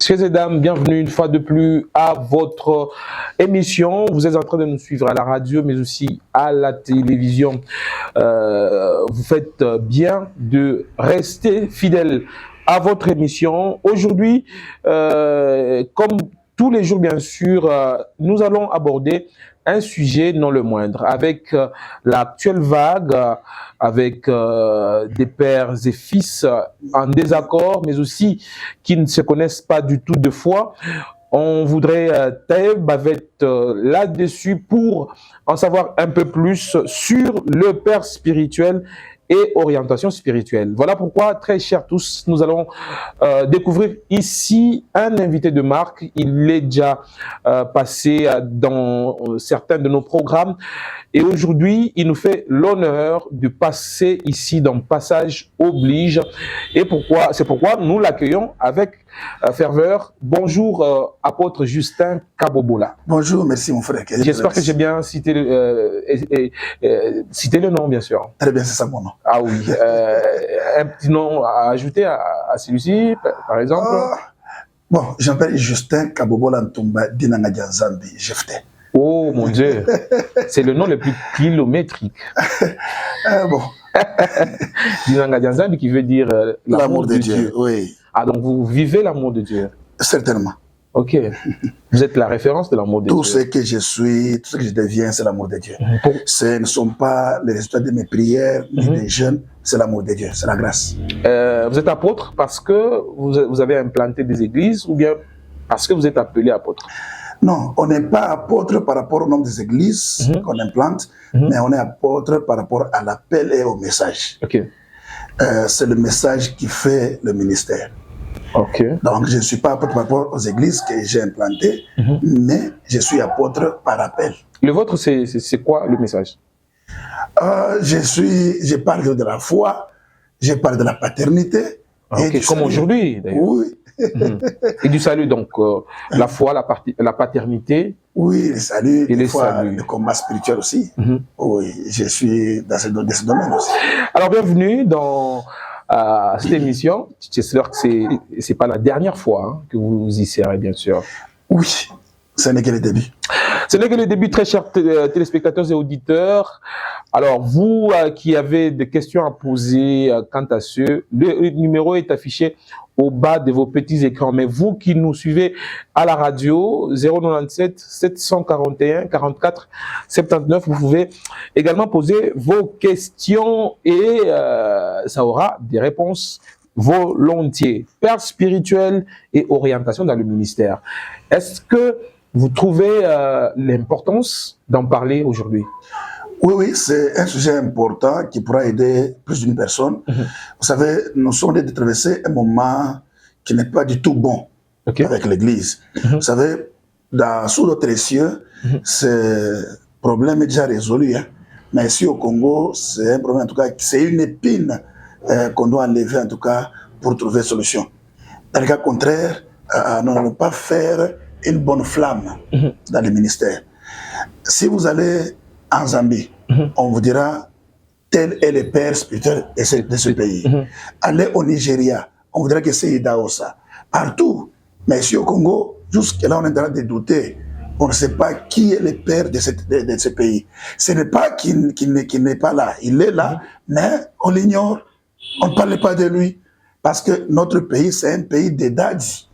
Messieurs et dames, bienvenue une fois de plus à votre émission. Vous êtes en train de nous suivre à la radio, mais aussi à la télévision. Vous faites bien de rester fidèle à votre émission. Aujourd'hui, comme tous les jours, bien sûr, nous allons aborder un sujet non le moindre, avec l'actuelle vague, avec des pères et fils en désaccord, mais aussi qui ne se connaissent pas du tout de foi. On voudrait tailler bavette là-dessus pour en savoir un peu plus sur le père spirituel et orientation spirituelle. Voilà pourquoi, très chers tous, nous allons découvrir ici un invité de marque. Il est déjà passé dans certains de nos programmes et aujourd'hui, il nous fait l'honneur de passer ici dans Passage Oblige. Et c'est pourquoi nous l'accueillons avec ferveur. Bonjour, apôtre Justin Kabobola. Bonjour, merci mon frère. J'espère que j'ai bien cité le nom, bien sûr. Très bien, c'est ça mon nom. Ah oui. Un petit nom à ajouter à celui-ci, par exemple. Bon, je m'appelle Justin Kabobola Ntumba Dinanga Zambi, Jefte. Oh mon Dieu, c'est le nom le plus kilométrique. Bon. Dinanga Zambi qui veut dire l'amour de Dieu. Oui. Ah, donc vous vivez l'amour de Dieu. Certainement. Ok. Vous êtes la référence de l'amour de Dieu. Tout ce que je suis, tout ce que je deviens, c'est l'amour de Dieu. Ce ne sont pas les résultats de mes prières, ni des jeûnes, c'est l'amour de Dieu, c'est la grâce. Vous êtes apôtre parce que vous avez implanté des églises ou bien parce que vous êtes appelé apôtre? Non, on n'est pas apôtre par rapport au nombre des églises qu'on implante, mais on est apôtre par rapport à l'appel et au message. Okay. C'est le message qui fait le ministère. Okay. Donc, je ne suis pas apôtre par rapport aux églises que j'ai implantées, mais je suis apôtre par appel. Le vôtre, c'est quoi le message? Je parle de la foi, je parle de la paternité. Okay. Comme aujourd'hui, d'ailleurs. Oui. Et du salut, donc, la foi, la paternité. Oui, le salut, et salut. Le combat spirituel aussi. Oui, je suis dans ce domaine aussi. Alors, bienvenue dans cette émission. J'espère que c'est pas la dernière fois que vous y serez, bien sûr. Oui, ce n'est que le début. Ce n'est que le début, très chers téléspectateurs et auditeurs. Alors, vous qui avez des questions à poser quant à ce, le numéro est affiché au bas de vos petits écrans. Mais vous qui nous suivez à la radio, 097 741 44 79, vous pouvez également poser vos questions et ça aura des réponses volontiers. Père spirituel et orientation dans le ministère. Est-ce que vous trouvez l'importance d'en parler aujourd'hui? Oui, c'est un sujet important qui pourra aider plus d'une personne. Vous savez, nous sommes en train de traverser un moment qui n'est pas du tout bon avec l'Église. Vous savez, sous d'autres cieux, ce problème est déjà résolu. Mais ici au Congo, c'est un problème, en tout cas, c'est une épine qu'on doit enlever, en tout cas, pour trouver solution. Dans le cas contraire, nous n'allons pas faire une bonne flamme dans le ministère. Si vous allez en Zambie, on vous dira tel est le père spirituel de ce pays. Allez au Nigeria, on vous dira que c'est Idaosa. Partout. Mais ici au Congo, jusque-là, on est en train de douter. On ne sait pas qui est le père de ce pays. Ce n'est pas qu'il n'est pas là. Il est là, mais on l'ignore. On ne parle pas de lui. Parce que notre pays, c'est un pays des dadis,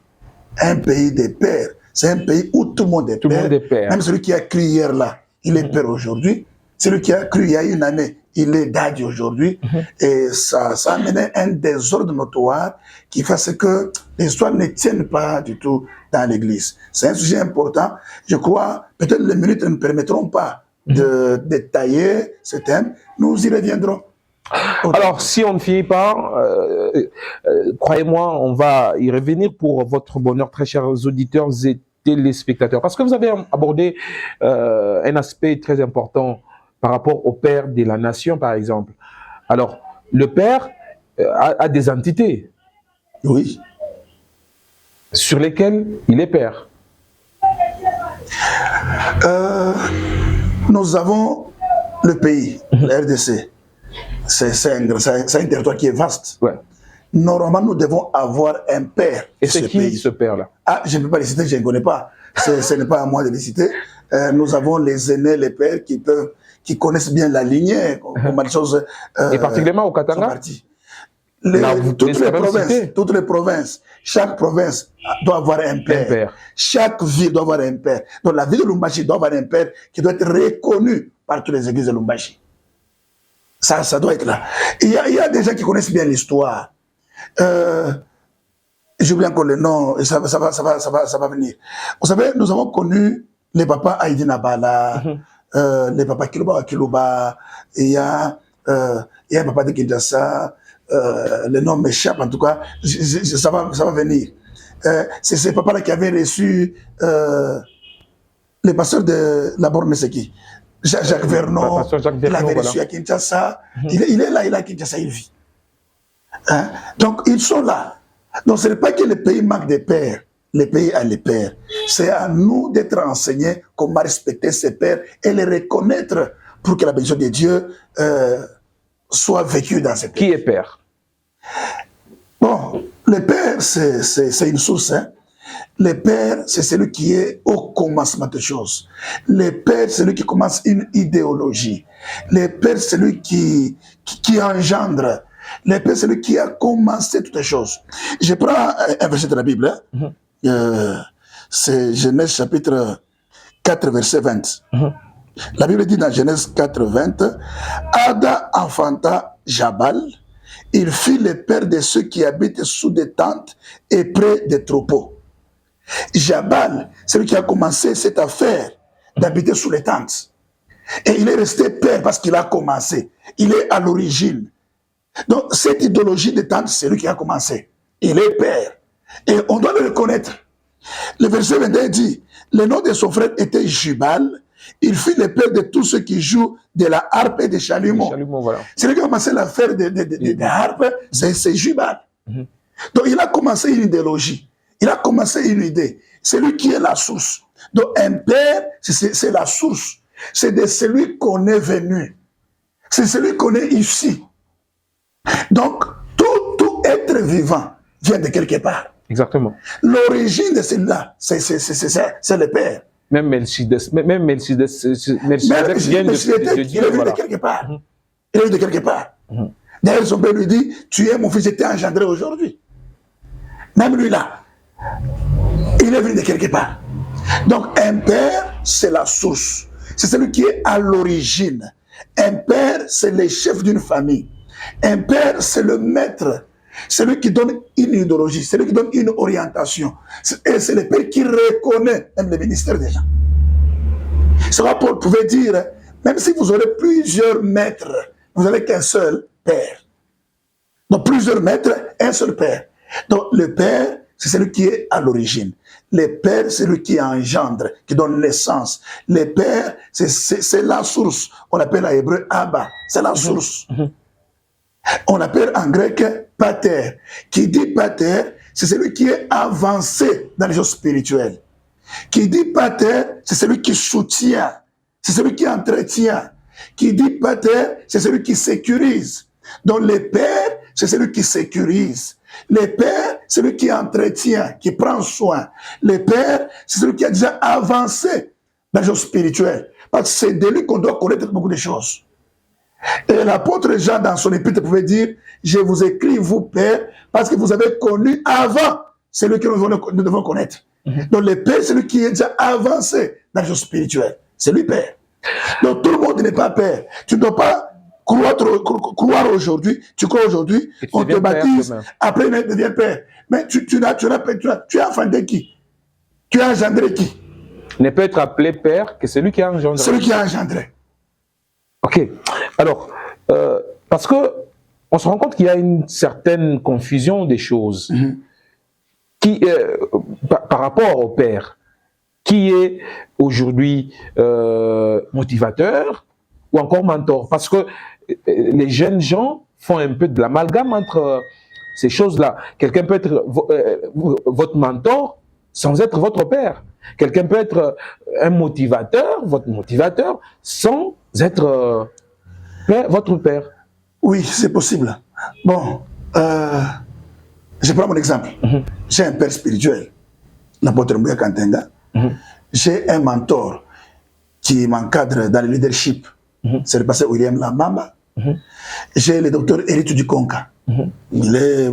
un pays des pères. C'est un pays où tout le monde est père. Même celui qui a cru hier là, il est père aujourd'hui. Celui qui a cru il y a une année, il est daddy aujourd'hui. Et ça a amené un désordre notoire qui fait que les histoires ne tiennent pas du tout dans l'Église. C'est un sujet important. Je crois, peut-être les minutes ne permettront pas de détailler ce thème. Nous y reviendrons. Alors, si on ne finit pas, croyez-moi, on va y revenir pour votre bonheur, très chers auditeurs et téléspectateurs. Parce que vous avez abordé un aspect très important par rapport au père de la nation, par exemple. Alors, le père a des entités. Oui. Sur lesquelles il est père. Nous avons le pays, la RDC. C'est un territoire qui est vaste. Ouais. normalement, nous devons avoir un père. Et c'est qui ce père-là? Ah, je ne peux pas les citer, je ne connais pas. Ce n'est pas à moi de les citer. Nous avons les aînés, les pères qui connaissent bien la lignée, comment les choses. Et particulièrement au Katanga? Toutes les provinces, chaque province doit avoir un père. Chaque ville doit avoir un père. Donc la ville de Lubumbashi doit avoir un père qui doit être reconnu par toutes les églises de Lubumbashi. Ça doit être là. Il y a des gens qui connaissent bien l'histoire. J'oublie encore le nom, ça va venir. Vous savez, nous avons connu les papas Aïdi Nabala, les papas Kiluba, il y a un papa de Kinshasa, le nom m'échappe en tout cas, ça va venir. C'est ces papas-là qui avaient reçu les pasteurs de la Borne Seki. Jacques Vernon, il l'avait reçu à Kinshasa. Il est là, il est à Kinshasa, il vit. Hein? Donc, ils sont là. Donc, ce n'est pas que le pays manque de pères. Le pays a les pères. C'est à nous d'être enseignés comment respecter ces pères et les reconnaître pour que la bénédiction de Dieu soit vécue dans ces pays. Qui est père? Bon, le père, c'est une source. Hein? Le père, c'est celui qui est au commencement des choses. Le père, c'est celui qui commence une idéologie. Le père, c'est celui qui engendre. Le père, c'est celui qui a commencé toutes les choses. Je prends un verset de la Bible. Hein? C'est Genèse chapitre 4, verset 20. La Bible dit dans Genèse 4, 20, Ada enfanta Jabal, il fut le père de ceux qui habitent sous des tentes et près des troupeaux. Jabal, c'est lui qui a commencé cette affaire d'habiter sous les tentes. Et il est resté père parce qu'il a commencé. Il est à l'origine. Donc, cette idéologie des tentes, c'est lui qui a commencé. Il est père. Et on doit le reconnaître. Le verset 21 dit, le nom de son frère était Jubal. Il fut le père de tous ceux qui jouent de la harpe et des chalumeaux. Voilà. C'est lui qui a commencé l'affaire de harpe, c'est Jubal. Donc, il a commencé une idéologie. Il a commencé une idée. C'est lui qui est la source. Donc, un père, c'est la source. C'est de celui qu'on est venu. C'est celui qu'on est ici. Donc, tout être vivant vient de quelque part. Exactement. L'origine de celui-là, c'est le père. Même Melchizedek vient de Dieu. Il est venu de quelque part. Il est venu de quelque part. D'ailleurs, son père lui dit, tu es mon fils, je t'ai engendré aujourd'hui. Même lui là, il est venu de quelque part. Donc, un père, c'est la source. C'est celui qui est à l'origine. Un père, c'est le chef d'une famille. Un père, c'est le maître. C'est lui qui donne une idéologie, c'est lui qui donne une orientation. Et c'est le père qui reconnaît même le ministère des gens. C'est pourquoi Paul pouvait dire, même si vous aurez plusieurs maîtres, vous n'avez qu'un seul père. Donc plusieurs maîtres, un seul père. Donc le père, c'est celui qui est à l'origine. Le père, c'est celui qui engendre, qui donne l'essence. Le père, c'est la source. On appelle en hébreu Abba, c'est la source. On appelle en grec pater. Qui dit pater, c'est celui qui est avancé dans les choses spirituelles. Qui dit pater, c'est celui qui soutient, c'est celui qui entretient. Qui dit pater, c'est celui qui sécurise. Donc le père, c'est celui qui sécurise. Le père, c'est celui qui entretient, qui prend soin. Le père, c'est celui qui a déjà avancé dans les choses spirituelles. Parce que c'est de lui qu'on doit connaître beaucoup de choses. Et l'apôtre Jean, dans son épître, pouvait dire, je vous écris, vous, père, parce que vous avez connu avant celui que nous devons connaître. Donc le père, c'est lui qui est déjà avancé dans les choses spirituelles. C'est lui, père. Donc tout le monde n'est pas père. Tu ne dois pas croire aujourd'hui, tu crois aujourd'hui, on te baptise, après tu deviens père. Mais tu as enfanté qui? Tu as engendré qui? Ne peut être appelé père que celui qui a engendré. Celui qui a engendré. Ok. Alors, parce que on se rend compte qu'il y a une certaine confusion des choses qui, par rapport au père, qui est aujourd'hui motivateur ou encore mentor. Parce que les jeunes gens font un peu de l'amalgame entre ces choses-là. Quelqu'un peut être votre mentor sans être votre père. Quelqu'un peut être un motivateur, votre motivateur, sans être votre père. Oui, c'est possible. Bon, Je prends mon exemple. J'ai un père spirituel, l'apôtre Mbouya Kantenga. J'ai un mentor qui m'encadre dans le leadership. C'est le pasteur William Lamamba. J'ai le docteur Eritu Dukonka. Il est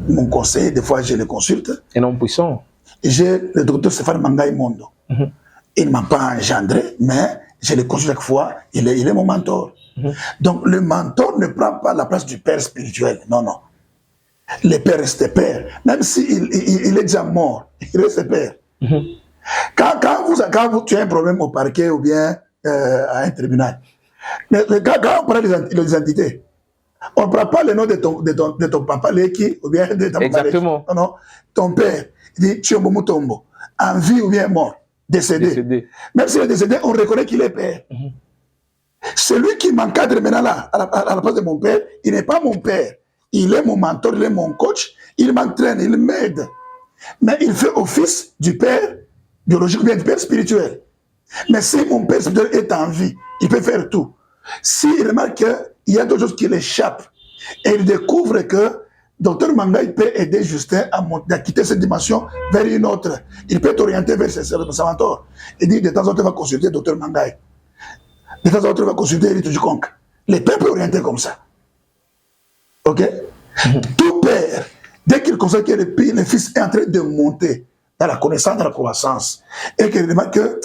mon conseiller, des fois je le consulte. Un homme puissant. J'ai le docteur Stéphane Mangaï Mondo. Il ne m'a pas engendré, mais je le consulte chaque fois, il est mon mentor. Donc le mentor ne prend pas la place du père spirituel. Non, non. Le père reste père. Même s'il il est déjà mort, il reste père. Quand tu as un problème au parquet ou bien à un tribunal, quand on prend les entités, on ne prend pas le nom de ton papa, Leki, ou bien de ta maman. Exactement. Non, non. Ton père, il dit Chiombo Mutombo, en vie ou bien mort, décédé. Même s'il est décédé, on reconnaît qu'il est père. Celui qui m'encadre maintenant là, à la place de mon père, il n'est pas mon père. Il est mon mentor, il est mon coach, il m'entraîne, il m'aide. Mais il fait office du père biologique ou bien du père spirituel. Mais si mon père spirituel est en vie, il peut faire tout. S'il remarque qu'il y a d'autres choses qui l'échappent et il découvre que Dr Mangaï peut aider Justin à quitter cette dimension vers une autre, il peut t'orienter vers sa mentor. Il dit de temps en temps, il va consulter Dr Mangaï. De temps en temps, il va consulter Eritu Dukonka. Les pères peuvent orienter comme ça. Ok? Tout père, dès qu'il constate que le fils est en train de monter dans la connaissance, dans la croissance, et qu'il remarque que,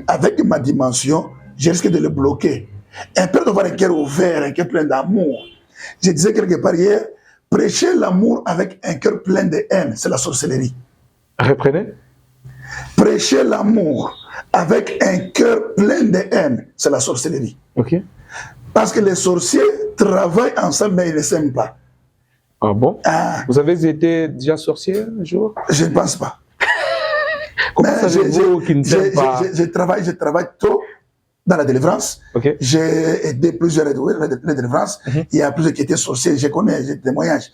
avec ma dimension, je risque de le bloquer. Un père doit avoir un cœur ouvert, un cœur plein d'amour. Je disais quelque part hier, prêcher l'amour avec un cœur plein de haine, c'est la sorcellerie. Reprenez. Prêcher l'amour avec un cœur plein de haine, c'est la sorcellerie. Ok. Parce que les sorciers travaillent ensemble, mais ils ne s'aiment pas. Ah bon? Vous avez été déjà sorcier un jour? Je ne pense pas. Comment savez-vous qu'ils ne s'aiment pas? Je travaille trop dans la délivrance. Okay. J'ai aidé plusieurs les délivrances. Il y a plusieurs qui étaient sorciers. Je connais, j'ai des témoignages.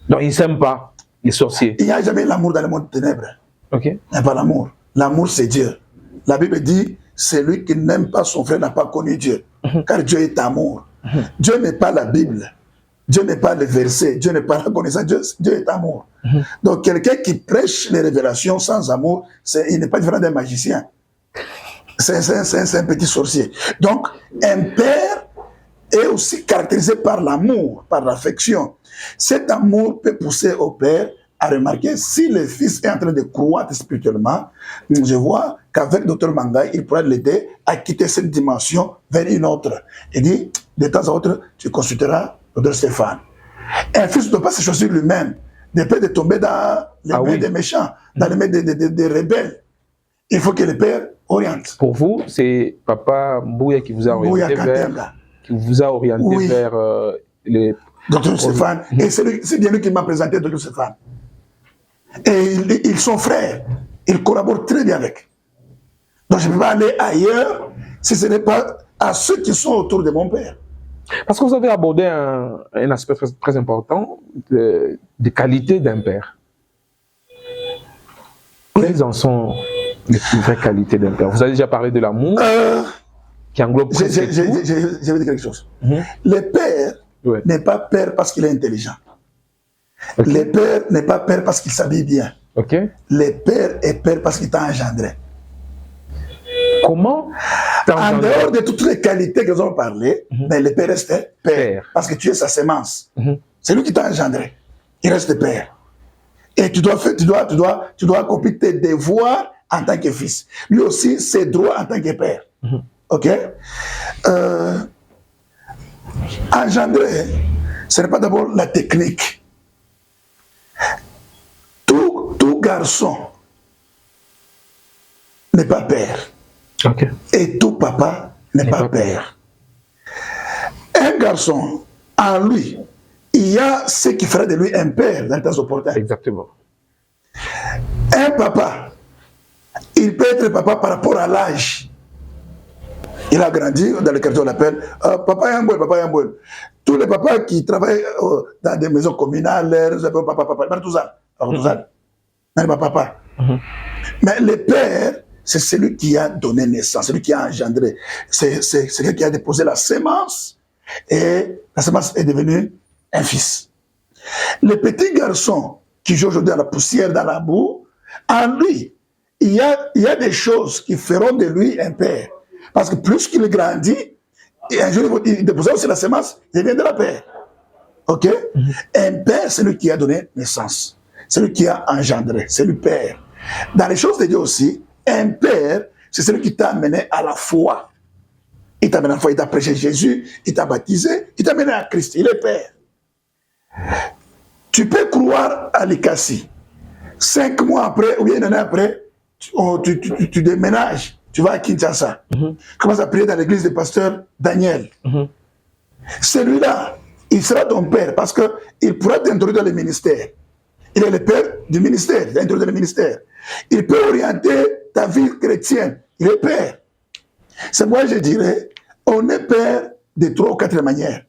Donc, ils ne s'aiment pas, les sorciers. Il n'y a jamais l'amour dans le monde des ténèbres. Okay. Il n'y a pas l'amour. L'amour, c'est Dieu. La Bible dit, celui qui n'aime pas son frère n'a pas connu Dieu. Car Dieu est amour. Dieu n'est pas la Bible. Dieu n'est pas le verset. Dieu n'est pas la connaissance. Dieu est amour. Donc, quelqu'un qui prêche les révélations sans amour, il n'est pas différent d'un magicien. C'est un petit sorcier. Donc, un père est aussi caractérisé par l'amour, par l'affection. Cet amour peut pousser au père à remarquer si le fils est en train de croître spirituellement. Je vois qu'avec Dr Mangaï, il pourrait l'aider à quitter cette dimension vers une autre. Il dit, de temps en autre, tu consulteras Dr Stéphane. Un fils ne doit pas se choisir lui-même, de peur de tomber dans les mains des méchants, dans les mains des rebelles. Il faut que le père oriente. Pour vous, c'est Papa Mbouya qui vous a orienté vers les... Dr Stéphane. Et c'est bien lui qui m'a présenté Dr Stéphane. Et ils sont frères. Ils collaborent très bien avec. Donc je ne peux pas aller ailleurs si ce n'est pas à ceux qui sont autour de mon père. Parce que vous avez abordé un aspect très important des qualités d'un père. Quelles en sont les plus vraies qualités d'un père? Vous avez déjà parlé de l'amour, qui englobe presque tout. Je vais dire quelque chose. Le père n'est pas père parce qu'il est intelligent. Okay. Le père n'est pas père parce qu'il s'habille bien. Okay. Le père est père parce qu'il t'a engendré. Comment? En dehors de toutes les qualités que nous avons parlé, mais le père reste père. Parce que tu es sa sémence. C'est lui qui t'a engendré. Il reste père. Et tu dois accomplir tes devoirs en tant que fils. Lui aussi, ses droits en tant que père. Ok? Engendrer, ce n'est pas d'abord la technique. Tout garçon n'est pas père. Okay. Et tout papa n'est pas père. Un garçon, en lui, il y a ce qui ferait de lui un père dans le temps opportun. Exactement. Un papa, il peut être papa par rapport à l'âge. Il a grandi, dans le quartier on l'appelle papa Yamboul, papa Yamboul. Tous les papas qui travaillent dans des maisons communales, ils appellent papa, tout ça. Papa. Mais le père, c'est celui qui a donné naissance, celui qui a engendré. C'est celui qui a déposé la sémence et la sémence est devenue un fils. Le petit garçon qui joue aujourd'hui dans la poussière, dans la boue, en lui, il y a des choses qui feront de lui un père. Parce que plus qu'il grandit, et un jour il déposera aussi la semence, il deviendra père. Ok? Un père, c'est lui qui a donné naissance. C'est lui qui a engendré. C'est le père. Dans les choses de Dieu aussi, un père, c'est celui qui t'a amené à la foi. Il t'a amené à la foi, il t'a prêché Jésus, il t'a baptisé, il t'a amené à Christ. Il est père. Tu peux croire à l'Ikassi. 5 mois après, ou bien une année après, tu déménages. Tu vas à Kinshasa. Tu commences à prier dans l'église du pasteur Daniel. Celui-là, il sera ton père parce qu'il pourra t'introduire dans le ministère. Il est le père du ministère, il introduire le ministère. Il peut orienter ta vie chrétienne. Il est père. C'est moi, je dirais, on est père de 3 ou 4 manières.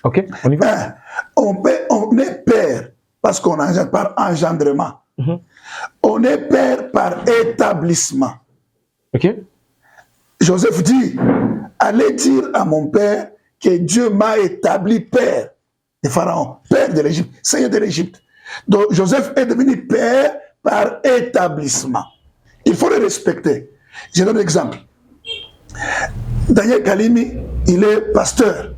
Ok, on y va. On est père parce qu'on engendre par engendrement. On est père par établissement. Ok. Joseph dit, allez dire à mon père que Dieu m'a établi père de Pharaon, père de l'Égypte, seigneur de l'Égypte. Donc Joseph est devenu père par établissement. Il faut le respecter. Je donne un exemple. Daniel Kalimi, il est pasteur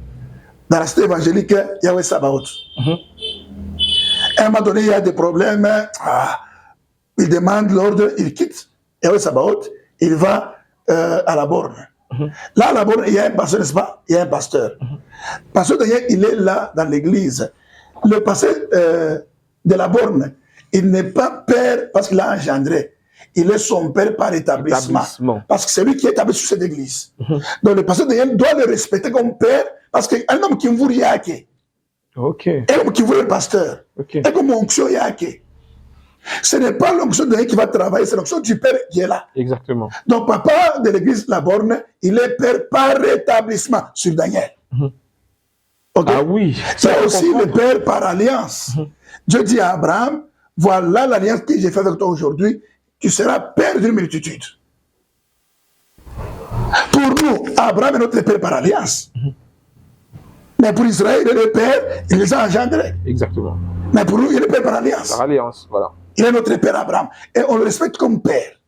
dans la cité évangélique Yahweh Sabaoth. À un moment donné, il y a des problèmes. Il demande l'ordre, il quitte Yahweh Sabaoth, il va à la borne. Là, à la borne, il y a un pasteur, n'est-ce pas? Il y a un pasteur. Pasteur Daniel, il est là dans l'église. Le pasteur de la borne, il n'est pas père parce qu'il a engendré. Il est son père par établissement. Parce que c'est lui qui est établi sur cette église. Donc le pasteur Daniel doit le respecter comme père parce qu'un homme qui vous yake. Ok. Un homme qui vous le pasteur. Et comme onction yake. Ce n'est pas l'onction de Daniel qui va travailler, c'est l'onction du père qui est là. Exactement. Donc papa de l'église La Borne, il est père par établissement sur Daniel. Okay? Ah oui. C'est aussi le père par alliance. Dieu dit à Abraham, voilà l'alliance que j'ai faite avec toi aujourd'hui, tu seras père d'une multitude. Pour nous, Abraham est notre père par alliance. Mais pour Israël, il est le père, il les a engendrés. Exactement. Mais pour nous, il est le père par alliance. Par alliance, voilà. Il est notre père Abraham. Et on le respecte comme père.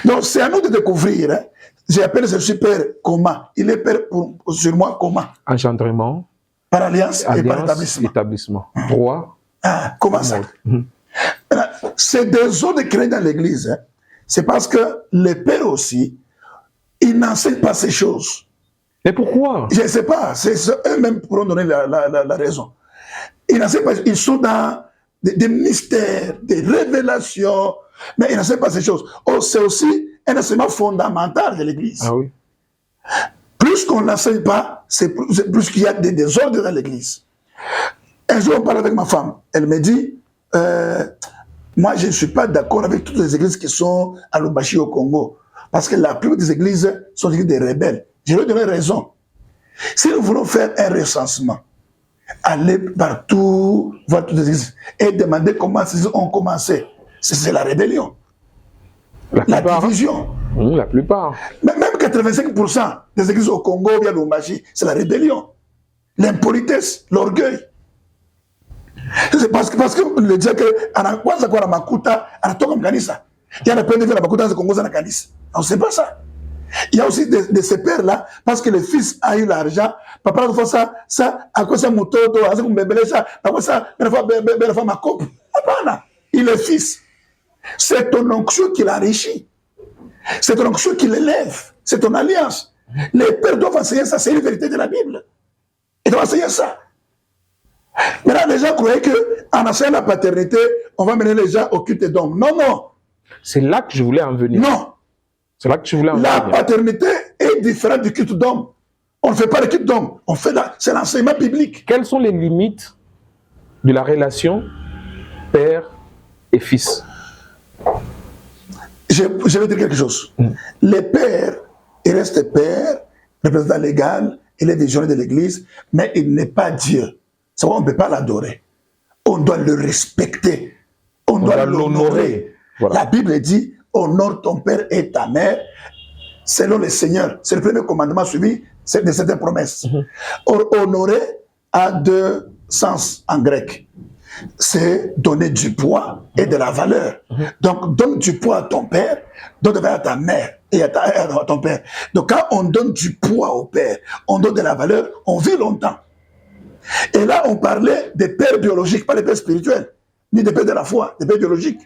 Donc c'est à nous de découvrir. Hein. J'appelle ce père comment? Il est père sur moi comment? Engendrement. Par alliance et par établissement. Établissement. Droit. Comment ça? C'est des eaux de crainte dans l'église. Hein. C'est parce que les pères aussi, ils n'enseignent pas ces choses. Mais pourquoi? Je ne sais pas. C'est eux-mêmes qui pourront donner la raison. Ils n'enseignent pas. Ils sont dans des mystères, des révélations, mais ils n'enseignent pas ces choses. Oh, c'est aussi un enseignement fondamental de l'église. Ah oui. Plus qu'on ne l'enseigne pas, c'est plus qu'il y a des désordres dans l'église. Un jour, on parle avec ma femme. Elle me dit, moi, je ne suis pas d'accord avec toutes les églises qui sont à Lubumbashi au Congo. Parce que la plupart des églises sont des rebelles. Je leur donne raison. Si nous voulons faire un recensement, aller partout, voir toutes les églises, et demander comment ils ont commencé, c'est la rébellion. La division. La plupart. Même 85% des églises au Congo, via Lubumbashi, c'est la rébellion. L'impolitesse, l'orgueil. C'est parce que le dire que anakuanza kwa makuta anatoka mkanisa. Yana pende vile makuta za Congo za kanisa. On sait pas ça. Il y a aussi de ces pères-là, parce que le fils a eu l'argent, papa a fait ça, à quoi ça moutoto, à ça kumbebele ça, à quoi ça, belle femme à coupe. Il est fils. C'est ton onction qui l'enrichit. C'est ton onction qui l'élève. C'est ton alliance. Les pères doivent enseigner ça, c'est une vérité de la Bible. Ils doivent enseigner ça. Maintenant, les gens croyaient qu'en enseignant la paternité, on va mener les gens au culte d'homme. Non, non. C'est là que je voulais en venir. Non. C'est là que je voulais en venir. La paternité est différente du culte d'homme. On ne fait pas le culte d'homme. C'est l'enseignement biblique. Quelles sont les limites de la relation père et fils? Je vais dire quelque chose. Les pères, il reste père, représentant légal, il est visionnaire de l'église, mais il n'est pas Dieu. C'est pourquoi on ne peut pas l'adorer. On doit le respecter. On doit l'honorer. Voilà. La Bible dit, honore ton père et ta mère selon le Seigneur. C'est le premier commandement suivi de certaines promesses. Honorer a deux sens en grec. C'est donner du poids et de la valeur. Donc, donne du poids à ton père, donne de la valeur à ta mère et à ton père. Donc, quand on donne du poids au père, on donne de la valeur, on vit longtemps. Et là, on parlait des pères biologiques, pas des pères spirituels, ni des pères de la foi, des pères biologiques.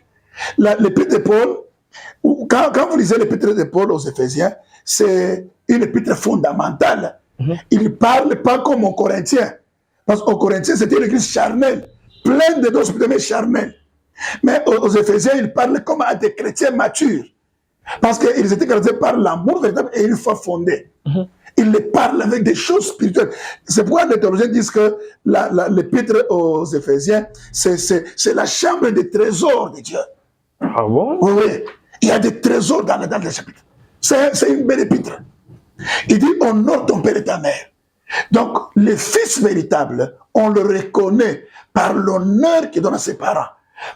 L'épître de Paul, quand vous lisez l'épître de Paul aux Éphésiens, c'est une épître fondamentale. Il ne parle pas comme aux Corinthiens. Parce qu'aux Corinthiens, c'était une église charnelle, pleine de dons spirituels charnels. Mais aux Éphésiens, il parle comme à des chrétiens matures. Parce qu'ils étaient caractérisés par l'amour véritable et une foi fondée. Il les parle avec des choses spirituelles. C'est pourquoi les théologiens disent que l'épître aux Éphésiens, c'est la chambre des trésors de Dieu. Ah bon? Oui, oui. Il y a des trésors dans le chapitre. C'est une belle épître. Il dit, honore ton père et ta mère. Donc, le fils véritable, on le reconnaît par l'honneur qu'il donne à ses parents,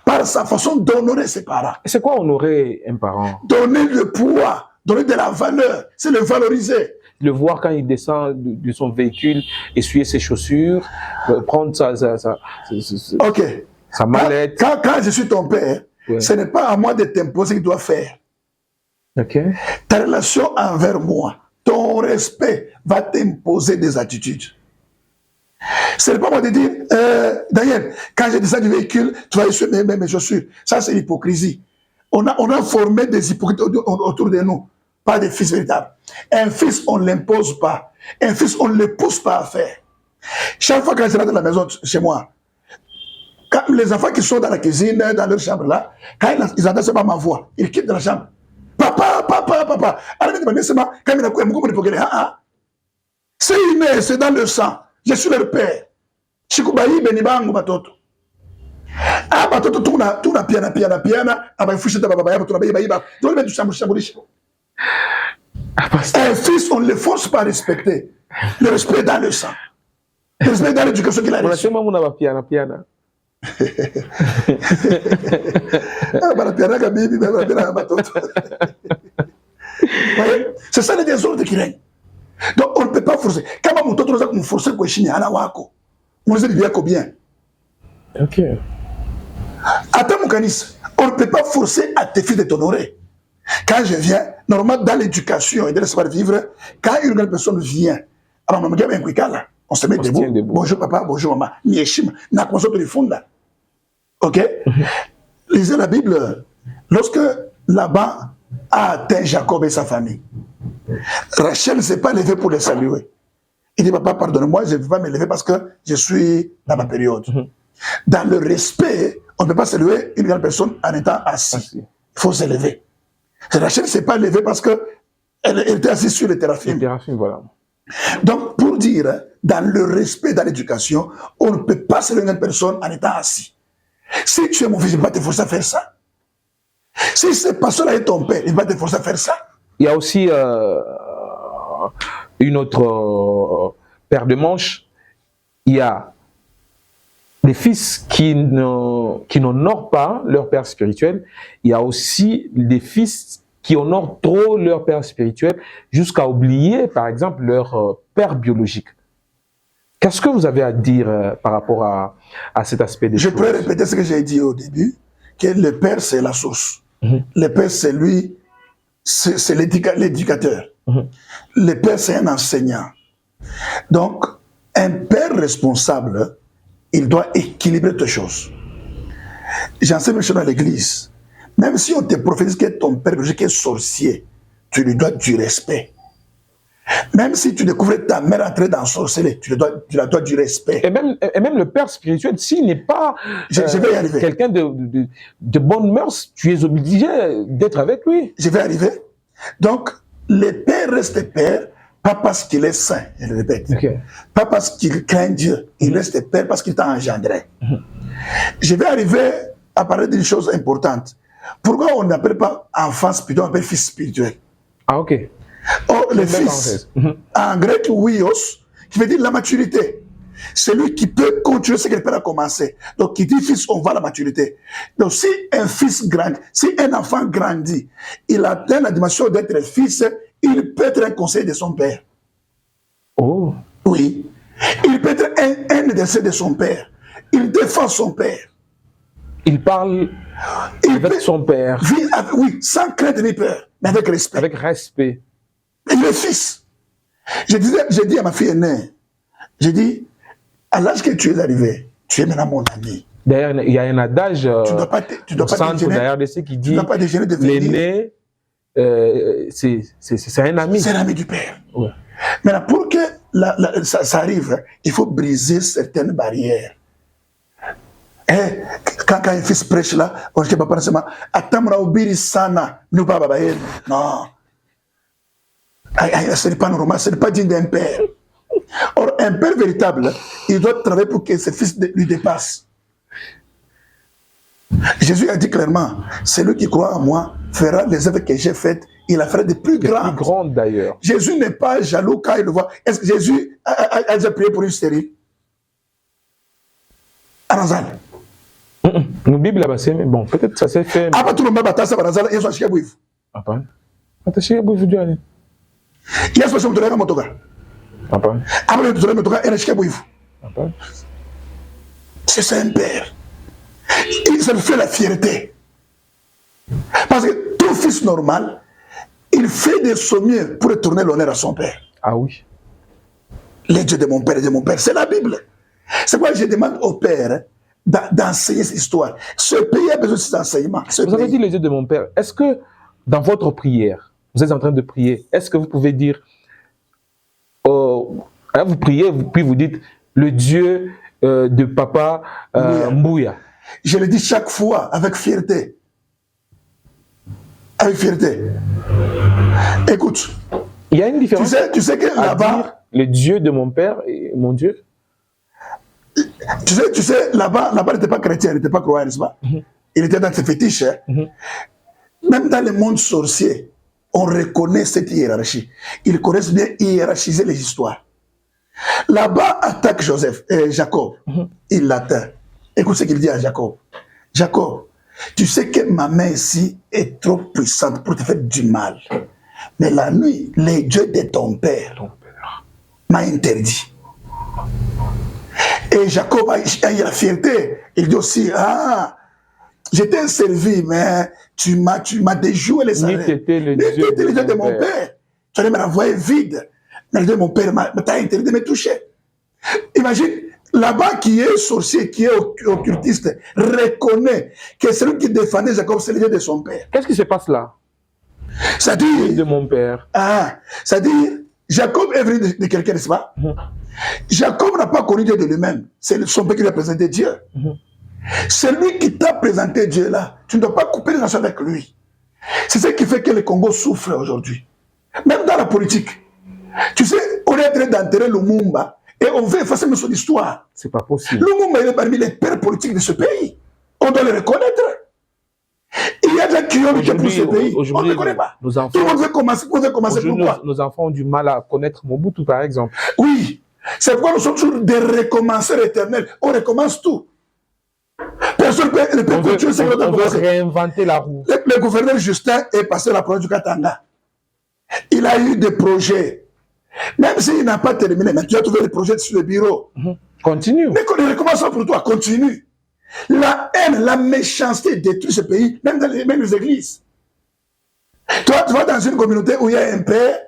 par sa façon d'honorer ses parents. C'est quoi honorer un parent? Donner le poids, donner de la valeur, c'est le valoriser. Le voir quand il descend de son véhicule, essuyer ses chaussures, prendre sa mallette. Quand je suis ton père, ouais, ce n'est pas à moi de t'imposer ce qu'il doit faire. Okay. Ta relation envers moi, ton respect va t'imposer des attitudes. Ce n'est pas moi de dire, Daniel, quand je descends du véhicule, tu vas essuyer mes chaussures. Ça, c'est l'hypocrisie. On a formé des hypocrites autour de nous, pas des fils véritables. Un fils, on ne l'impose pas. Un fils, on ne le pousse pas à faire. Chaque fois que je rentre dans la maison chez moi, quand les enfants qui sont dans la cuisine, dans leur chambre là, quand ils entendent seulement ma voix, ils quittent la chambre. Papa, papa, papa. C'est inné, c'est dans le sang. Je suis leur père. Chikubayi benibangu batoto. Ah batoto tuna piana abafushita baba yabo tunabayiba. Donc le chambre. Un fils, on ne le force pas à respecter. Le respect dans le sang. Le respect dans l'éducation qu'il a reçue. On a piana. C'est ça les désordres qui règnent. Donc on ne peut pas forcer. Quand on nous force quoi chine ana wako. On sait bien combien. OK. Attends mon canis, on ne peut pas forcer à tes fils de t'honorer. Quand je viens, normalement dans l'éducation et de laisser vivre, quand une grande personne vient, on se met debout. Bonjour papa, bonjour maman. Ok? Lisez la Bible. Lorsque Laban a atteint Jacob et sa famille, Rachel ne s'est pas levée pour le saluer. Il dit, papa, pardonne-moi, je ne peux pas me lever parce que je suis dans ma période. Dans le respect, on ne peut pas saluer une grande personne en étant assis. Il faut se lever. Rachel ne s'est pas levée parce qu'elle était assise sur le téraphim. Voilà. Donc, pour dire, dans le respect, dans l'éducation, on ne peut pas saluer une personne en étant assis. Si tu es mon fils, il ne va pas te forcer à faire ça. Si ce pasteur-là est ton père, il va te forcer à faire ça. Il y a aussi une autre paire de manches. Il y a les fils qui n'honorent pas leur père spirituel. Il y a aussi des fils qui honorent trop leur père spirituel jusqu'à oublier, par exemple, leur père biologique. Qu'est-ce que vous avez à dire par rapport à cet aspect des choses? Je pourrais répéter ce que j'ai dit au début, que le père, c'est la source. Le père, c'est lui, c'est l'éducateur. Le père, c'est un enseignant. Donc, un père responsable, il doit équilibrer toutes choses. J'enseigne même dans l'église. Même si on te prophétise que ton père biologique est sorcier, tu lui dois du respect. Même si tu découvres ta mère entrer dans sorcellerie, tu la dois du respect. Et même le père spirituel, s'il n'est pas quelqu'un de bonne mœurs, tu es obligé d'être avec lui. Je vais arriver. Donc, le père reste père, pas parce qu'il est saint, je le répète. Pas parce qu'il craint Dieu, il reste père parce qu'il t'a engendré. Je vais arriver à parler d'une chose importante. Pourquoi on n'appelle pas enfant spirituel, on appelle fils spirituel? Ah, ok. Oh, le fils, en grec, huios, qui veut dire la maturité. C'est lui qui peut continuer ce que le père a commencé. Donc, qui dit fils, on va à la maturité. Donc, si un fils grandit, si un enfant grandit, il atteint la dimension d'être fils, il peut être un conseiller de son père. Oh. Oui. Il peut être un des décès de son père. Il défend son père. Il parle avec son père. Oui, sans crainte ni peur, mais avec respect. Avec respect. Et le fils. J'ai dit à ma fille aînée, j'ai dit, à l'âge que tu es arrivé, tu es maintenant mon ami. D'ailleurs, il y a un adage tu dois pas centre d'ailleurs de ceux qui dit l'aîné, c'est un ami. C'est l'ami du père. Ouais. Maintenant, pour que ça arrive, il faut briser certaines barrières. Et quand un fils prêche là, on ne peut pas penser, non. Ce n'est pas normal, ce n'est pas digne d'un père. Or, un père véritable, il doit travailler pour que ses fils lui dépassent. Jésus a dit clairement, celui qui croit en moi fera les œuvres que j'ai faites, il la fera de plus grandes. Plus grandes d'ailleurs. Jésus n'est pas jaloux quand il le voit. Est-ce que Jésus a déjà prié pour une stérile? Aranzal. Nos Bibles là-bas, mais bon, peut-être ça s'est fait. Ah, pas tout le monde bataille, ça va Aranzal, il y a un bouif. Ah, pas. Attaché à bouif, Dieu. Il y a un motoga, motoga. Ah, pas. Après le motoga, il y a un bouif. Ah, pas. C'est un père. Ça lui fait la fierté. Parce que tout fils normal, il fait de son mieux pour retourner l'honneur à son père. Ah oui. Les dieux de mon père et de mon père, c'est la Bible. C'est pourquoi je demande au père d'enseigner cette histoire. Ce pays a besoin de cet enseignement. Vous avez dit les dieux de mon père. Est-ce que dans votre prière, vous êtes en train de prier, est-ce que vous pouvez dire, vous priez, puis vous dites, le Dieu de papa Mbouya. Je le dis chaque fois avec fierté. Avec fierté. Écoute. Il y a une différence. Tu sais que là-bas. Le Dieu de mon père et mon Dieu. Tu sais, là-bas, il n'était pas chrétien, il n'était pas croyant, n'est-ce pas? Il était dans ses fétiches. Même dans le monde sorcier, on reconnaît cette hiérarchie. Ils connaissent bien hiérarchiser les histoires. Là-bas, attaque Jacob. Il l'atteint. Écoute ce qu'il dit à Jacob. Jacob, tu sais que ma main ici est trop puissante pour te faire du mal. Mais la nuit, les dieux de ton père m'a interdit. Et Jacob a eu la fierté. Il dit aussi, je t'ai servi, mais tu m'as déjoué les salaires. Tu étais le dieu de mon père. Tu allais me renvoyer vide. Mais le dieu de mon père t'a interdit de me toucher. Imagine, là-bas qui est sorcier, qui est occultiste, reconnaît que celui qui défendait Jacob, c'est le dieu de son père. Qu'est-ce qui se passe là? C'est-à-dire... de mon père. C'est-à-dire, Jacob est venu de quelqu'un, n'est-ce pas? Jacob n'a pas connu Dieu de lui-même. C'est son père qui lui a présenté Dieu. Celui qui t'a présenté Dieu là, tu ne dois pas couper les relations avec lui. C'est ce qui fait que le Congo souffre aujourd'hui. Même dans la politique. Tu sais, on est en train d'enterrer Lumumba et on veut effacer son histoire. C'est pas possible. Lumumba est parmi les pères politiques de ce pays. On doit le reconnaître. Il y a des gens qui ont vécu pour ce pays. On ne le connaît pas. Tout le monde veut commencer. Pourquoi? Nos enfants ont du mal à connaître Mobutu, par exemple. Oui. C'est pourquoi nous sommes toujours des recommenceurs éternels. On recommence tout. Personne ne peut continuer ce qu'on a commencé. On veut réinventer la roue. Le gouverneur Justin est passé à la province du Katanga. Il a eu des projets. Même s'il n'a pas terminé, mais tu as trouvé des projets sur le bureau. Continue. Mais qu'on recommence pour toi, continue. La haine, la méchanceté détruit ce pays, même dans les églises. Toi, tu vas dans une communauté où il y a un père,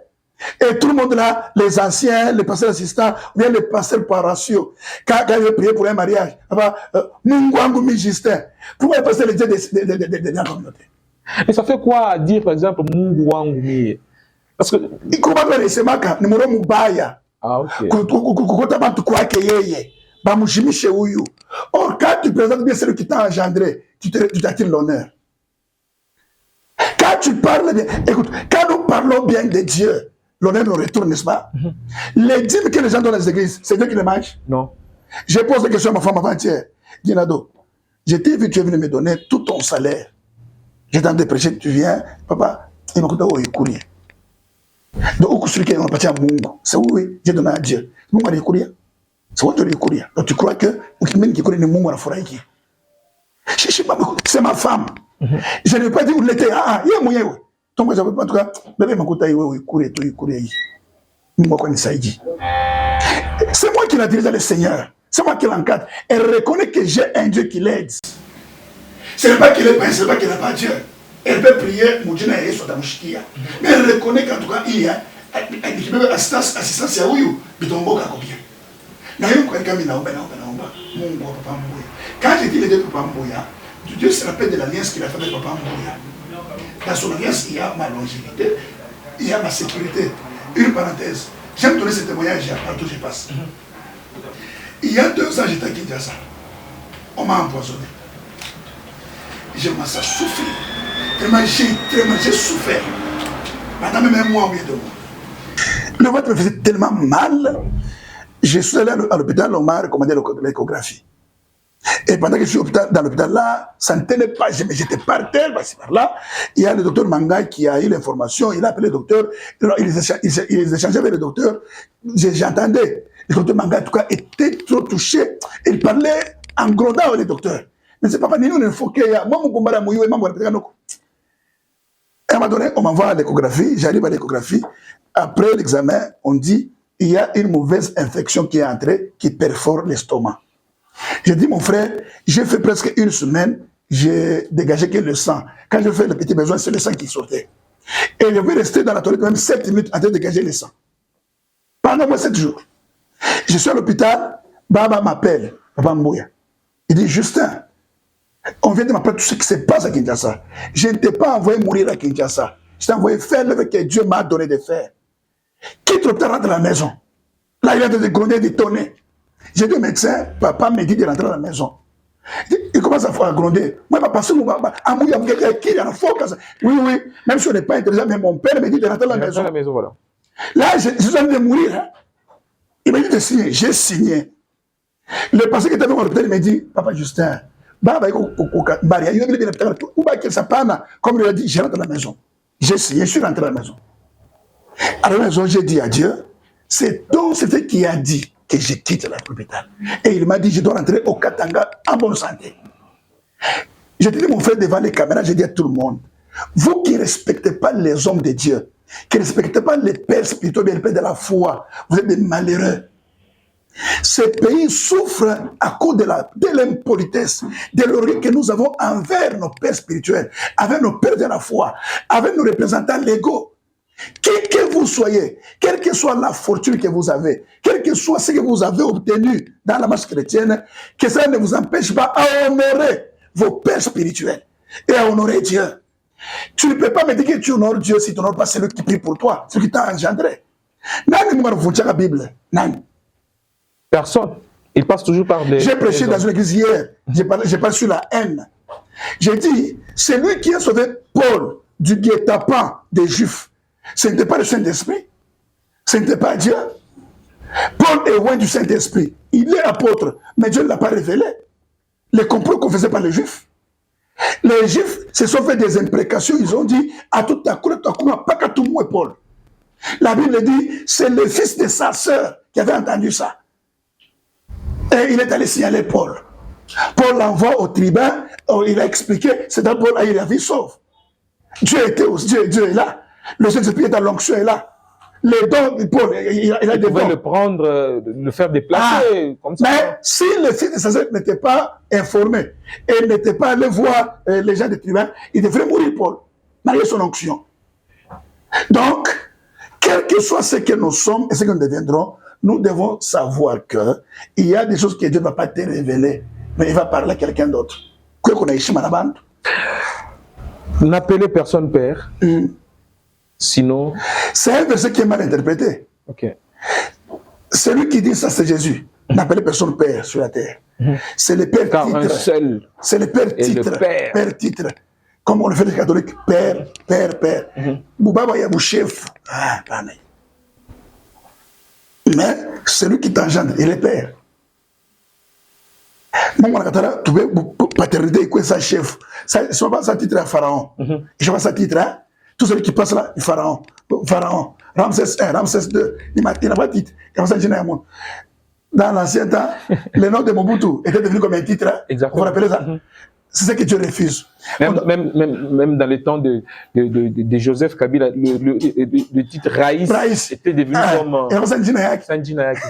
et tout le monde là, les anciens, les pasteurs assistants, ou bien les pasteurs par ratio, quand il veut prier pour un mariage, Mungwangu Justin, pourquoi il passe les dieux de la communauté? Et ça fait quoi à dire, par exemple, Mungwangu? Parce que. Il commence à laisser Maka, numéro Mubaya. Ah, ok. Or, quand tu présentes bien celui qui t'a engendré, tu t'attires l'honneur. Quand tu parles bien, écoute, quand nous parlons bien de Dieu, l'honneur nous retourne, n'est-ce pas? Les dîmes que les gens donnent dans les églises, c'est Dieu qui les mange? Non. Je pose la question à ma femme avant-hier. Dinado, je t'ai vu, tu es venu me donner tout ton salaire. J'étais en train de prêcher, tu viens, papa, il m'a dit, oh, il courit. Donc, c'est oui, j'ai donné à Dieu. Donc, tu crois que c'est ma femme. Je ne vais pas dire où l'était. Il y a moyen. Donc, je ne vais pas en tout cas, c'est moi qui l'ai dirigé le Seigneur. C'est moi qui l'encadre. Elle reconnaît que j'ai un Dieu qui l'aide. Ce n'est pas qu'elle est pas, ce n'est pas qu'elle n'a pas Dieu. Elle peut prier, Moudjina et Sotamouchikia. Mais elle reconnaît qu'en tout cas, il y a assistance à Ouyou, Bitombo Kakobia. Quand j'ai dit les deux Papa Mbouya, Dieu se rappelle de l'alliance qu'il a fait avec Papa Mbouya. Dans son alliance, il y a ma longévité, il y a ma sécurité. Une parenthèse, j'aime donner ce témoignage partout où je passe. Il y a 2 ans, j'étais à Kinshasa. On m'a empoisonné. J'ai commencé à souffrir. J'ai souffert. Pendant même un mois ou 2 mois. Le ventre me faisait tellement mal. Je suis allé à l'hôpital, on m'a recommandé l'échographie. Et pendant que je suis dans l'hôpital là, ça ne tenait pas, j'étais par terre, par là. Il y a le docteur Manga qui a eu l'information, il a appelé le docteur, il échangeait avec le docteur, j'entendais. Le docteur Manga, en tout cas, était trop touché. Il parlait en grondant avec le docteur. Mais c'est pas nous, il faut qu'il y ait. Moi, mon combat, moi, je suis à un moment donné, on m'envoie l'échographie, j'arrive à l'échographie. Après l'examen, on dit il y a une mauvaise infection qui est entrée, qui perfore l'estomac. J'ai dit, mon frère, j'ai fait presque 1 semaine, j'ai dégagé que le sang. Quand je fais le petit besoin, c'est le sang qui sortait. Et je vais rester dans la toilette même 7 minutes en train de dégager le sang. Pendant moi 7 jours. Je suis à l'hôpital, Baba m'appelle, Papa Mbouya. Il dit, Justin, on vient de m'apprendre tout ce qui se passe à Kinshasa. Je ne t'ai pas envoyé mourir à Kinshasa. Je t'ai envoyé faire l'œuvre que Dieu m'a donné de faire. Quitte l'hôpital, rentre à la maison. Là, il a de gronder, de tonner. J'ai dit au médecin, papa me dit de rentrer à la maison. Il commence à gronder. Moi, je vais passer mon papa. Oui, oui, même si on n'est pas intelligent, mais mon père me dit de rentrer à la maison. Voilà. Là, je suis en train de mourir. Hein. Il m'a dit de signer. J'ai signé. Le passé qui était dans l'hôpital, il m'a dit, papa Justin, comme il a dit, je rentre à la maison. J'ai signé, je suis rentré à la maison. À la maison, j'ai dit à Dieu, c'est donc c'était qui a dit que je quitte l'hôpital. Et il m'a dit, je dois rentrer au Katanga en bonne santé. J'ai dit, mon frère, devant les caméras, j'ai dit à tout le monde, vous qui ne respectez pas les hommes de Dieu, qui ne respectez pas les pères spirituels, les pères de la foi, vous êtes des malheureux. Ce pays souffre à cause de l'impolitesse, de l'orgueil que nous avons envers nos pères spirituels, avec nos pères de la foi, avec nos représentants légaux. Qui que vous soyez, quelle que soit la fortune que vous avez, quel que soit ce que vous avez obtenu dans la marche chrétienne, que ça ne vous empêche pas à honorer vos pères spirituels et à honorer Dieu. Tu ne peux pas me dire que tu honores Dieu si tu n'honores pas celui qui prie pour toi, celui qui t'a engendré. La Bible. Personne. Il passe toujours par des... J'ai prêché dans une église hier. J'ai parlé sur la haine. J'ai dit, c'est lui qui a sauvé Paul du guet-apens des Juifs. Ce n'était pas le Saint-Esprit. Ce n'était pas Dieu. Paul est loin du Saint-Esprit. Il est apôtre, mais Dieu ne l'a pas révélé. Les complots qu'on faisait par les Juifs. Les Juifs se sont fait des imprécations. Ils ont dit, à tout à coup, pas qu'à tout le monde, Paul. La Bible dit, c'est le fils de sa sœur qui avait entendu ça. Et il est allé signaler Paul. Paul l'envoie au tribun, il a expliqué, c'est d'abord Paul a eu la vie sauve. Dieu est là. Le Saint-Esprit est dans l'onction est là. Les dons de Paul, il a des dons. pouvait le prendre, le faire déplacer, comme ça. Mais si le fils de sa sœur n'était pas informé et n'était pas allé voir les gens du tribun, il devrait mourir, Paul, malgré son onction. Donc, quel que soit ce que nous sommes et ce que nous deviendrons, nous devons savoir qu'il y a des choses que Dieu ne va pas te révéler, mais il va parler à quelqu'un d'autre. N'appelez personne père. Sinon... C'est un verset qui est mal interprété. Okay. Celui qui dit ça, c'est Jésus. N'appelez personne père sur la terre. C'est le père car titre. Un seul c'est le père titre. Père titre. Comme on le fait les catholiques. Père, père, père. Boubaba Yabou chef. Mais celui qui t'engendre, il est père. Moi, tu veux paternité, quoi, ça chef. Ça ne pas ça titre à Pharaon. Je vois ça titre, hein. Tout celui qui passe là, Pharaon. Pharaon. Ramsès I, Ramsès II. Il n'a pas de titre. Comme ça, je n'ai un monde. dans l'ancien temps, le nom de Mobutu était devenu comme un titre. Exactement. Vous vous rappelez ça? C'est ce que tu refuses. Même dans les temps de Joseph Kabila, le titre Raïs était devenu comme Sanji Nayaki,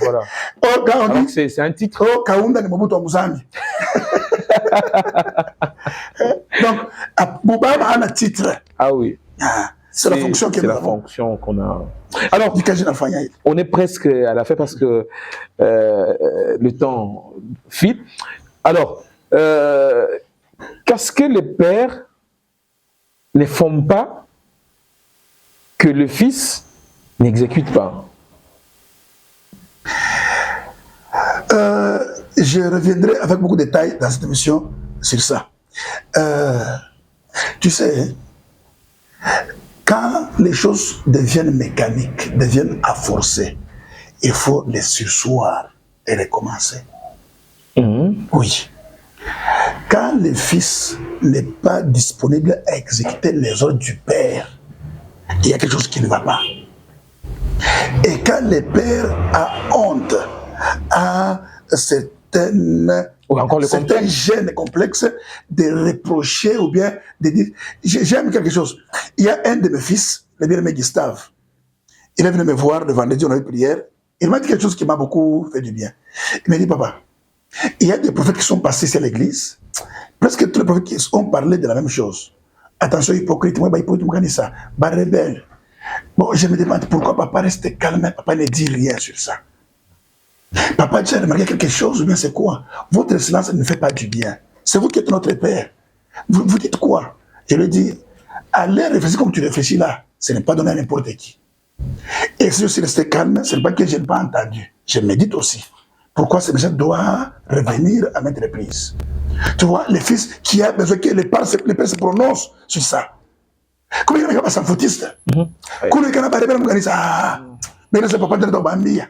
voilà. Alors c'est un titre. Oh, Kaunda ni Mobutu Muzambi. Donc, Boubama a un titre. Ah oui. C'est la fonction que nous avons. C'est la fonction qu'on a. Alors, on est presque à la fin parce que le temps file. Alors, qu'est-ce que les pères ne font pas que le fils n'exécute pas? Je reviendrai avec beaucoup de détails dans cette émission sur ça. Tu sais, quand les choses deviennent mécaniques, deviennent à forcer, il faut les sursoir et recommencer. Oui. Quand le fils n'est pas disponible à exécuter les ordres du père, il y a quelque chose qui ne va pas. Et quand le père a honte, a certains gènes complexes de reprocher ou bien de dire j'aime quelque chose. Il y a un de mes fils, le bien-aimé Gustave, il est venu me voir le vendredi, on a eu prière. Il m'a dit quelque chose qui m'a beaucoup fait du bien. Il m'a dit, papa, il y a des prophètes qui sont passés sur l'église. Presque tous les prophètes qui ont parlé de la même chose. Attention, hypocrite, moi, hypocrite, ça, rebelle. Bon, je me demande pourquoi papa reste calme, papa ne dit rien sur ça. Papa, tu as remarqué quelque chose ou bien c'est quoi? Votre silence ne fait pas du bien. C'est vous qui êtes notre père. Vous dites quoi? Je lui dis, allez réfléchir comme tu réfléchis là. Ce n'est pas donné à n'importe qui. Et si je suis resté calme, ce n'est pas que je n'ai pas entendu. Je médite aussi. Pourquoi ce monsieur doit revenir à maintes reprises? Tu vois, le fils qui a besoin que les pères se prononcent sur ça. Comment il n'y a pas sans foutiste? Comment il n'y a pas de ça? Mais là, c'est papa de Bambia.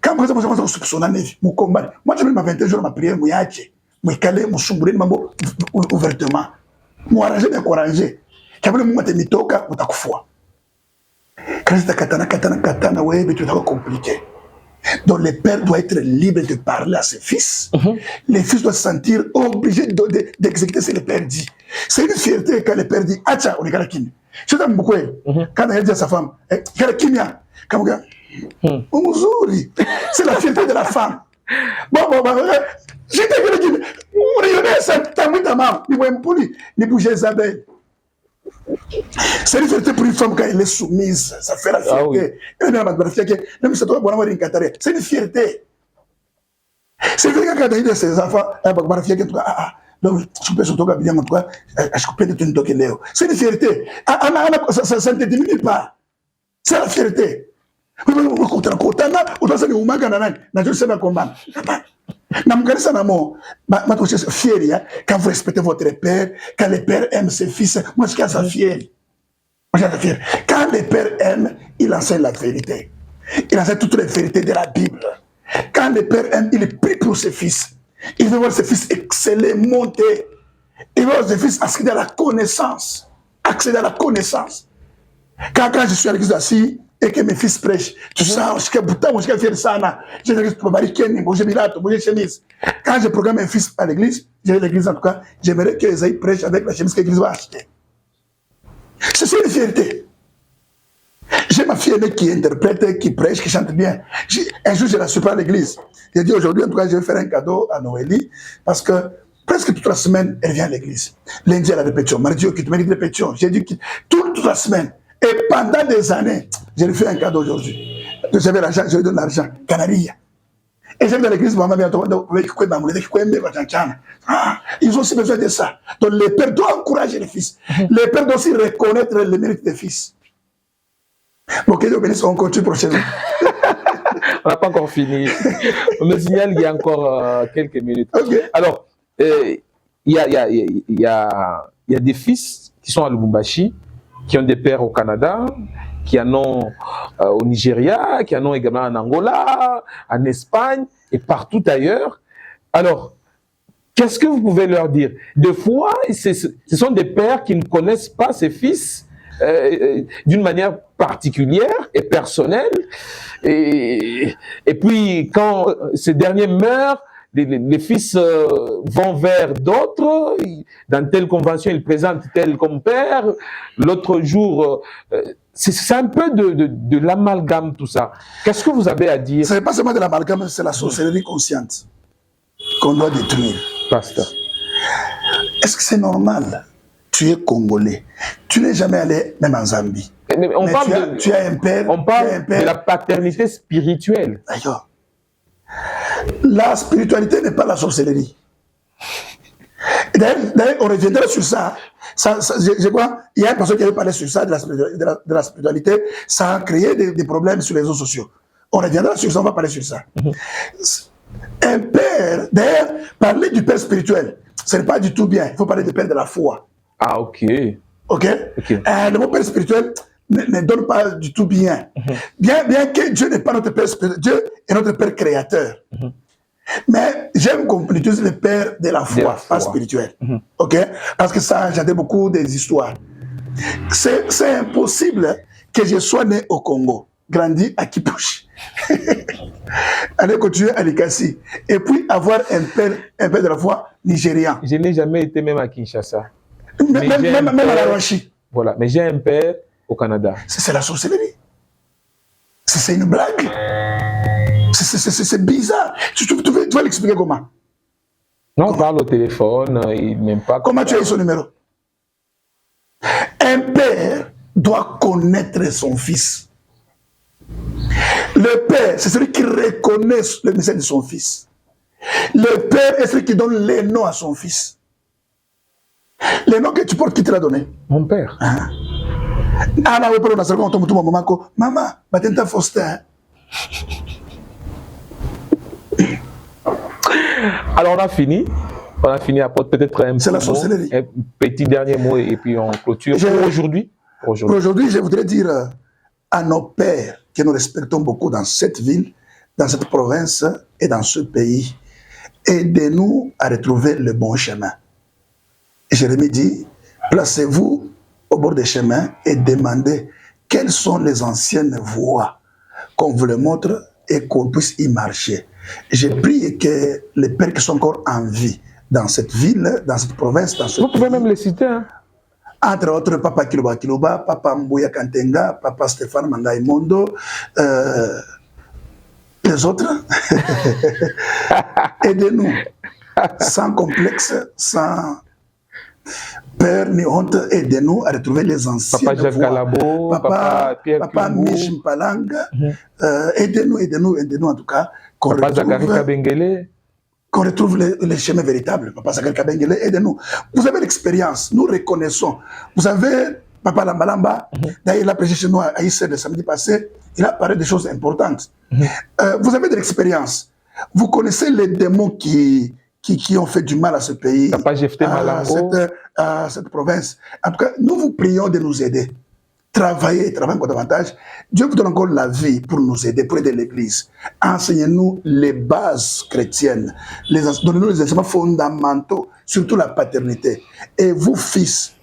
Quand vous avez un soupçon, vous combattez. Moi, je mets ma 21 jours, ma prière, je me calme, je suis ouvertement. Je arranger, je encourager. Quand vous avez mis toka, vous avez foi. Quand c'est katana, ouais, mais tout est compliqué. Donc, le père doit être libre de parler à ses fils. Les fils doivent se sentir obligés d'exécuter ce que le père dit. C'est une fierté quand le père dit, Acha, on est Karakini. Je t'aime beaucoup. Quand il dit à sa femme, Karakimia, c'est la fierté de la femme. Bon, je t'ai dit, on est ça, t'as mis ta main, il bouge Isabelle. C'est une fierté pour une femme quand elle est soumise, ça fait la fierté. C'est une fierté. C'est une fierté quand elle dit ses enfants, c'est une fierté. Ça ne te diminue pas. C'est la fierté. Quand vous respectez votre père, quand le père aime ses fils, moi je suis sa fière. Quand le père aime, il enseigne la vérité. Il enseigne toutes les vérités de la Bible. Quand le père aime, il prie pour ses fils. Il veut voir ses fils exceller, monter. Il veut voir ses fils accéder à la connaissance. Accéder à la connaissance. Quand je suis à l'église assis et que mes fils prêchent, tu sens, quand je programme mes fils à l'église, j'ai l'église en tout cas, j'aimerais que Esaïe prêche avec la chemise que l'église va acheter. C'est une fierté. J'ai ma fille aînée qui interprète, qui prêche, qui chante bien. Un jour, je la suis pas à l'église. J'ai dit aujourd'hui, en tout cas, je vais faire un cadeau à Noélie parce que presque toute la semaine, elle vient à l'église. Lundi, elle a répétition. Mardi, elle a répétition. J'ai dit toute la semaine. Et pendant des années, je lui fais un cadeau aujourd'hui. J'avais l'argent, je lui donne l'argent. Canaria. Et j'aime dans l'église, ils ont aussi besoin de ça. Donc les pères doivent encourager les fils. Les pères doivent aussi reconnaître les mérites des fils. Bon, que Dieu bénisse, on continue prochainement. On n'a pas encore fini. On me signale qu'il y a encore quelques minutes. Okay. Alors, il y a des fils qui sont à Lubumbashi, qui ont des pères au Canada, qui en ont au Nigeria, qui en ont également en Angola, en Espagne et partout ailleurs. Alors, qu'est-ce que vous pouvez leur dire? Des fois, ce sont des pères qui ne connaissent pas ces fils d'une manière particulière et personnelle. Et puis, quand ces derniers meurent, les fils vont vers d'autres. Dans telle convention, ils présentent tel comme père. L'autre jour, c'est un peu de l'amalgame, tout ça. Qu'est-ce que vous avez à dire? Ce n'est pas seulement de l'amalgame, c'est la sorcellerie consciente qu'on doit détruire. Pasteur. Est-ce que c'est normal? Tu es Congolais. Tu n'es jamais allé même en Zambie. Mais tu as un père. On parle de la paternité spirituelle. D'ailleurs, la spiritualité n'est pas la sorcellerie. D'ailleurs, on reviendra sur ça. Je crois, il y a une personne qui avait parlé sur ça, de la spiritualité. Ça a créé des problèmes sur les réseaux sociaux. On reviendra sur ça, on va parler sur ça. Un père, d'ailleurs, parler du père spirituel, ce n'est pas du tout bien. Il faut parler du père de la foi. Ah, ok. Ok? Le mot père spirituel ne donne pas du tout bien. Bien que Dieu n'est pas notre père spirituel, Dieu est notre père créateur. Mais j'aime qu'on utilise le père de la foi, pas spirituel. Ok? Parce que ça j'ai beaucoup des histoires. C'est impossible que je sois né au Congo, grandi à Kipushi, aller continuer à Likasi, et puis avoir un père de la foi nigérian. Je n'ai jamais été même à Kinshasa. Même à la Rwanda. Voilà, mais j'ai un père au Canada. C'est la sorcellerie. C'est une blague. C'est bizarre. Tu vas l'expliquer comment? Non, on parle au téléphone, il n'aime pas. Comment tu as eu son numéro? Un père doit connaître son fils. Le père, c'est celui qui reconnaît le message de son fils. Le père est celui qui donne les noms à son fils. Les noms que tu portes, qui te l'a donné? Mon père. Maman, Batenta Faustin. Alors on a fini. On a fini à peut-être un petit dernier mot et puis on clôture pour aujourd'hui. Aujourd'hui, je voudrais dire à nos pères que nous respectons beaucoup dans cette ville, dans cette province et dans ce pays, aidez-nous à retrouver le bon chemin. Jérémie dit, placez-vous au bord des chemins et demandez quelles sont les anciennes voies, qu'on vous les montre et qu'on puisse y marcher. J'ai prié que les pères qui sont encore en vie dans cette ville, dans cette province, dans ce Vous pouvez même les citer. Hein? Entre autres, Papa Kiloba Kiloba, Papa Mbouya Kantenga, Papa Stéphane Mandaï Mondo, les autres, aidez-nous, sans complexe, sans peur ni honte, aidez-nous à retrouver les anciens. Papa Jacques Galabo, Papa Pierre Papa Mich Mpalanga, aidez-nous en tout cas, Papa Zakari Kabengele. Qu'on retrouve les chemins véritables. Papa Zakari Kabengele, aidez-nous. Vous avez l'expérience, nous reconnaissons. Vous avez Papa Lambalamba, d'ailleurs il a prêché chez nous à ICR le samedi passé, il a parlé des choses importantes. Vous avez de l'expérience. Vous connaissez les démons qui ont fait du mal à ce pays, à cette province. En tout cas, nous vous prions de nous aider. Travaillez encore davantage. Dieu vous donne encore la vie pour nous aider, pour aider l'Église. Enseignez-nous les bases chrétiennes. Donnez-nous les enseignements fondamentaux, surtout la paternité. Et vous, fils,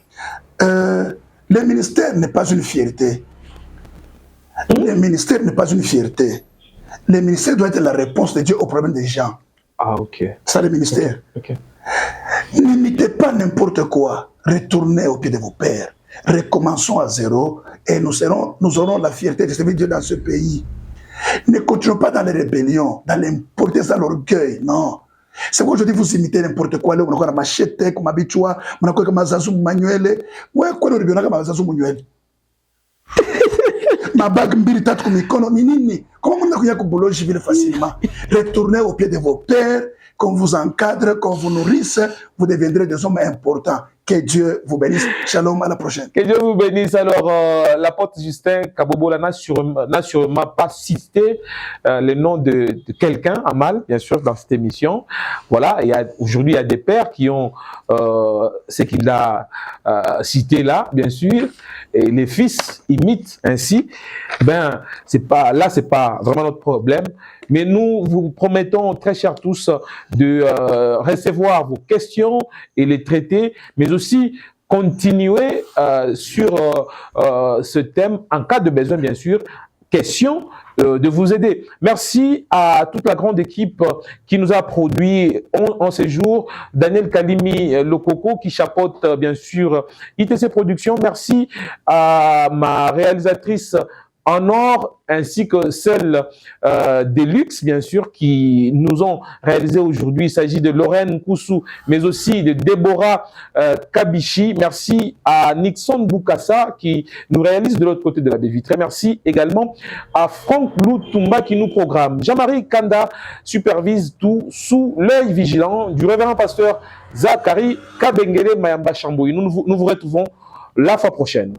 le ministère n'est pas une fierté. Le ministère n'est pas une fierté. Le ministère doit être la réponse de Dieu aux problèmes des gens. Ah, ok. C'est le ministère. Okay. N'imitez pas n'importe quoi. Retournez au pied de vos pères. Recommençons à zéro et nous aurons la fierté de servir Dieu dans ce pays. Ne continuons pas dans les rébellions, dans l'importance, dans l'orgueil. Non. C'est qu'aujourd'hui vous imitez n'importe quoi. Là, on a machette, comme habitua, on a comme Azazou Manuel. Ouais, quoi, on a comme Azazou Manuel. Ma bague mbiritat comme ikono nini. Comment on a pu vivre facilement? Retournez au pied de vos pères, qu'on vous encadre, qu'on vous nourrisse, vous deviendrez des hommes importants. Que Dieu vous bénisse. Shalom, à la prochaine. Que Dieu vous bénisse. Alors, l'apôtre Justin Kabobola n'a sûrement pas cité le nom de quelqu'un, Amal, bien sûr, dans cette émission. Voilà, aujourd'hui, il y a des pères qui ont ce qu'il a cité là, bien sûr, et les fils imitent ainsi. Ben, c'est pas vraiment notre problème. Mais nous vous promettons, très chers tous, de recevoir vos questions et les traiter, mais aussi continuer sur ce thème en cas de besoin, bien sûr. Question de vous aider. Merci à toute la grande équipe qui nous a produit en ces jours. Daniel Kalimi Lokoko qui chapeaute bien sûr ITC Productions. Merci à ma réalisatrice en or ainsi que celle Deluxe, bien sûr, qui nous ont réalisé aujourd'hui. Il s'agit de Lorraine Koussou, mais aussi de Déborah Kabichi. Merci à Nixon Boukassa qui nous réalise de l'autre côté de la baie vitrée. Merci également à Franck Loutumba qui nous programme. Jean-Marie Kanda supervise tout sous l'œil vigilant du révérend pasteur Zachary Kabengele Mayamba Chamboui. Nous vous retrouvons la fois prochaine.